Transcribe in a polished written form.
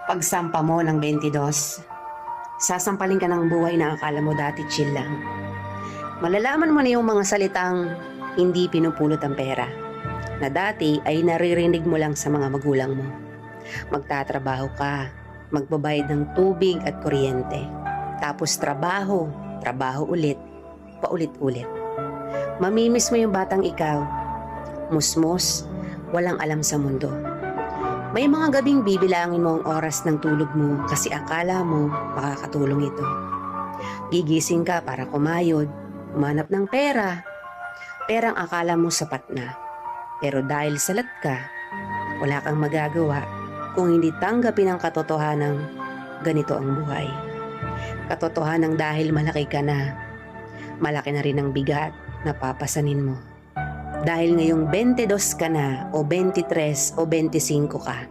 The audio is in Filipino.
Pagsampa mo ng 22, sasampalin ka ng buhay na akala mo dati chill lang. Malalaman mo na yung mga salitang hindi pinupulot ang pera, na dati ay naririnig mo lang sa mga magulang mo. Magtatrabaho ka, magbabayad ng tubig at kuryente. Tapos trabaho, trabaho ulit, paulit-ulit. Mamimiss mo yung batang ikaw, musmos, walang alam sa mundo. May mga gabing bibilangin mo ang oras ng tulog mo kasi akala mo makakatulong ito. Gigising ka para kumayod, umanap ng pera. Perang akala mo sapat na. Pero dahil salat ka, wala kang magagawa kung hindi tanggapin ang katotohanang ganito ang buhay. Katotohanang dahil malaki ka na, malaki na rin ang bigat na papasanin mo. Dahil ngayong 22 ka na o 23 o 25 ka,